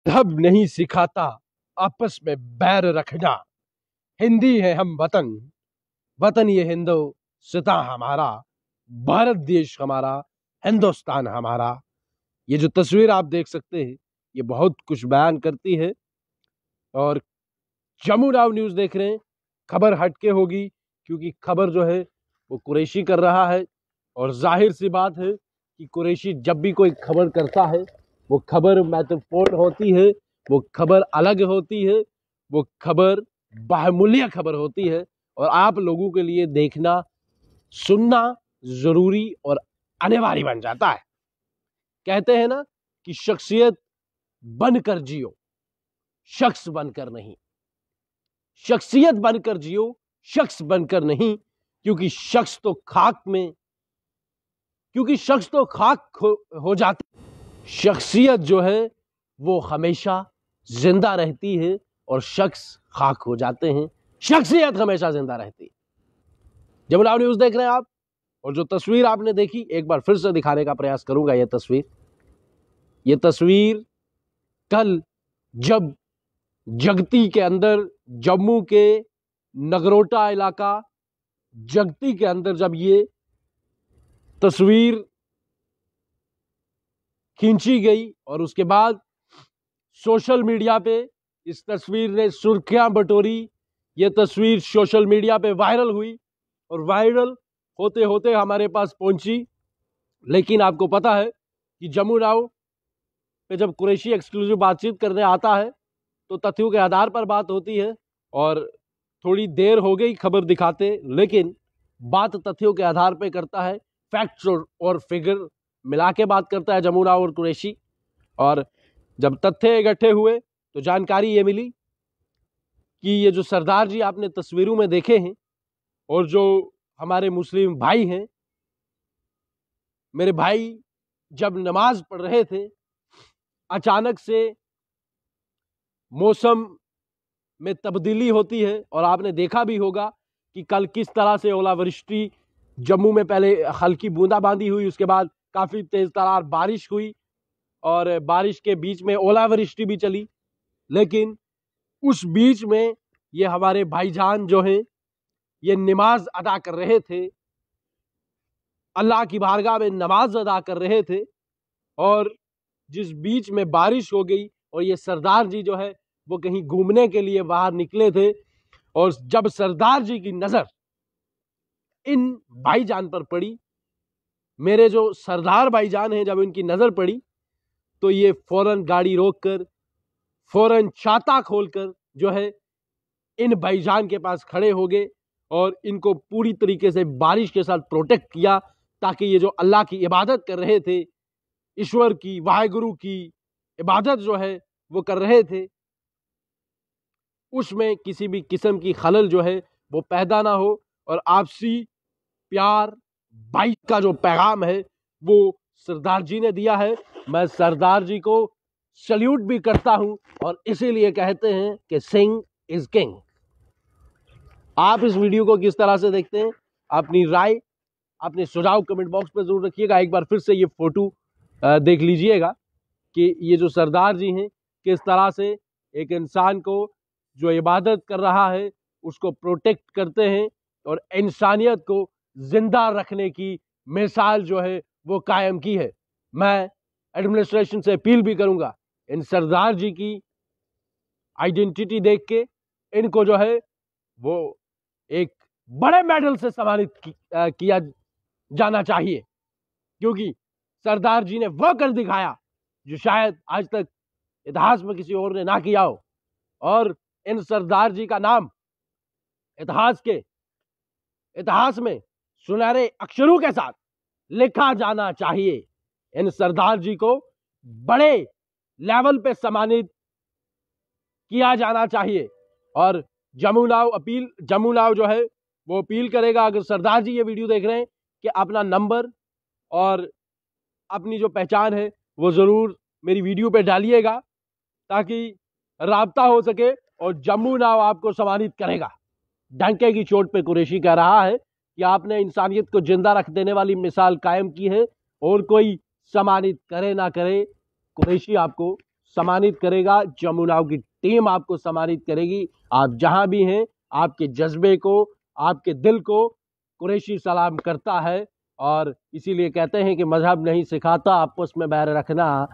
मजहब नहीं सिखाता आपस में बैर रखना। हिंदी है हम वतन, वतन ये हिंदुस्तान हमारा, भारत देश हमारा, हिंदुस्तान हमारा। ये जो तस्वीर आप देख सकते हैं ये बहुत कुछ बयान करती है। और जम्मू नाव न्यूज देख रहे हैं, खबर हटके होगी क्योंकि खबर जो है वो कुरैशी कर रहा है। और जाहिर सी बात है कि कुरैशी जब भी कोई खबर करता है वो खबर महत्वपूर्ण होती है, वो खबर अलग होती है, वो खबर बाहुल्य खबर होती है और आप लोगों के लिए देखना सुनना जरूरी और अनिवार्य बन जाता है। कहते हैं ना कि शख्सियत बनकर जियो, शख्स बनकर नहीं। शख्सियत बनकर जियो, शख्स बनकर नहीं, क्योंकि शख्स तो खाक हो जाता। शख्सियत जो है वो हमेशा जिंदा रहती है और शख्स खाक हो जाते हैं, शख्सियत हमेशा जिंदा रहती है। जब नाव न्यूज देख रहे हैं आप, और जो तस्वीर आपने देखी एक बार फिर से दिखाने का प्रयास करूंगा। ये तस्वीर कल जब जगती के अंदर, जम्मू के नगरोटा इलाका जगती के अंदर जब ये तस्वीर खींची गई और उसके बाद सोशल मीडिया पे इस तस्वीर ने सुर्खियां बटोरी। ये तस्वीर सोशल मीडिया पे वायरल हुई और वायरल होते होते हमारे पास पहुंची। लेकिन आपको पता है कि जम्मू नाव पे जब कुरैशी एक्सक्लूसिव बातचीत करने आता है तो तथ्यों के आधार पर बात होती है और थोड़ी देर हो गई खबर दिखाते, लेकिन बात तथ्यों के आधार पे करता है, फैक्ट्स और फिगर मिला के बात करता है जम्मू नाव और कुरैशी। और जब तथ्य इकट्ठे हुए तो जानकारी ये मिली कि ये जो सरदार जी आपने तस्वीरों में देखे हैं और जो हमारे मुस्लिम भाई हैं, मेरे भाई जब नमाज पढ़ रहे थे अचानक से मौसम में तब्दीली होती है और आपने देखा भी होगा कि कल किस तरह से ओलावृष्टि जम्मू में, पहले हल्की बूंदाबांदी हुई, उसके बाद काफी तेज तरार बारिश हुई और बारिश के बीच में ओलावृष्टि भी चली। लेकिन उस बीच में ये हमारे भाईजान जो हैं ये नमाज अदा कर रहे थे, अल्लाह की बारगाह में नमाज अदा कर रहे थे और जिस बीच में बारिश हो गई और ये सरदार जी जो है वो कहीं घूमने के लिए बाहर निकले थे और जब सरदार जी की नजर इन भाईजान पर पड़ी, मेरे जो सरदार भाईजान हैं, जब इनकी नजर पड़ी तो ये फौरन गाड़ी रोककर, फौरन छाता खोलकर जो है इन भाईजान के पास खड़े हो गए और इनको पूरी तरीके से बारिश के साथ प्रोटेक्ट किया ताकि ये जो अल्लाह की इबादत कर रहे थे, ईश्वर की, वाहेगुरु की इबादत जो है वो कर रहे थे, उसमें किसी भी किस्म की खलल जो है वो पैदा ना हो और आपसी प्यार भाई का जो पैगाम है वो सरदार जी ने दिया है। मैं सरदार जी को सल्यूट भी करता हूं और इसीलिए कहते हैं कि सिंह इज किंग। आप इस वीडियो को किस तरह से देखते हैं, अपनी राय, अपने सुझाव कमेंट बॉक्स में जरूर रखिएगा। एक बार फिर से ये फोटो देख लीजिएगा कि ये जो सरदार जी हैं किस तरह से एक इंसान को जो इबादत कर रहा है उसको प्रोटेक्ट करते हैं और इंसानियत को जिंदा रखने की मिसाल जो है वो कायम की है। मैं एडमिनिस्ट्रेशन से अपील भी करूंगा, इन सरदार जी की आइडेंटिटी देख के इनको जो है वो एक बड़े मेडल से सम्मानित किया जाना चाहिए, क्योंकि सरदार जी ने वह कर दिखाया जो शायद आज तक इतिहास में किसी और ने ना किया हो। और इन सरदार जी का नाम इतिहास में सुनहरे अक्षरों के साथ लिखा जाना चाहिए। इन सरदार जी को बड़े लेवल पे सम्मानित किया जाना चाहिए। और जम्मू नाव जो है वो अपील करेगा, अगर सरदार जी ये वीडियो देख रहे हैं, कि अपना नंबर और अपनी जो पहचान है वो जरूर मेरी वीडियो पे डालिएगा ताकि राब्ता हो सके और जम्मू नाव आपको सम्मानित करेगा। डंके की चोट पे कुरैशी कह रहा है कि आपने इंसानियत को जिंदा रख देने वाली मिसाल कायम की है और कोई सम्मानित करे ना करे, कुरैशी आपको सम्मानित करेगा, जमुनाओं की टीम आपको सम्मानित करेगी। आप जहां भी हैं, आपके जज्बे को, आपके दिल को कुरैशी सलाम करता है। और इसीलिए कहते हैं कि मजहब नहीं सिखाता आपस में बैर रखना,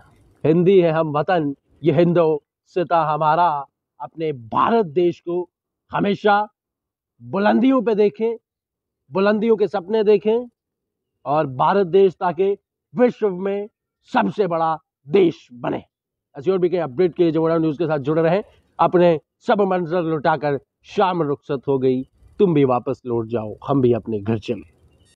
हिंदी है हम वतन ये हिंदोसिता हमारा। अपने भारत देश को हमेशा बुलंदियों पे देखें, बुलंदियों के सपने देखें, और भारत देश ताकि विश्व में सबसे बड़ा देश बने। ऐसी और भी कई अपडेट के जमुना न्यूज के साथ जुड़े रहें। अपने सब मंजर लुटाकर शाम रुखसत हो गई, तुम भी वापस लौट जाओ, हम भी अपने घर चले।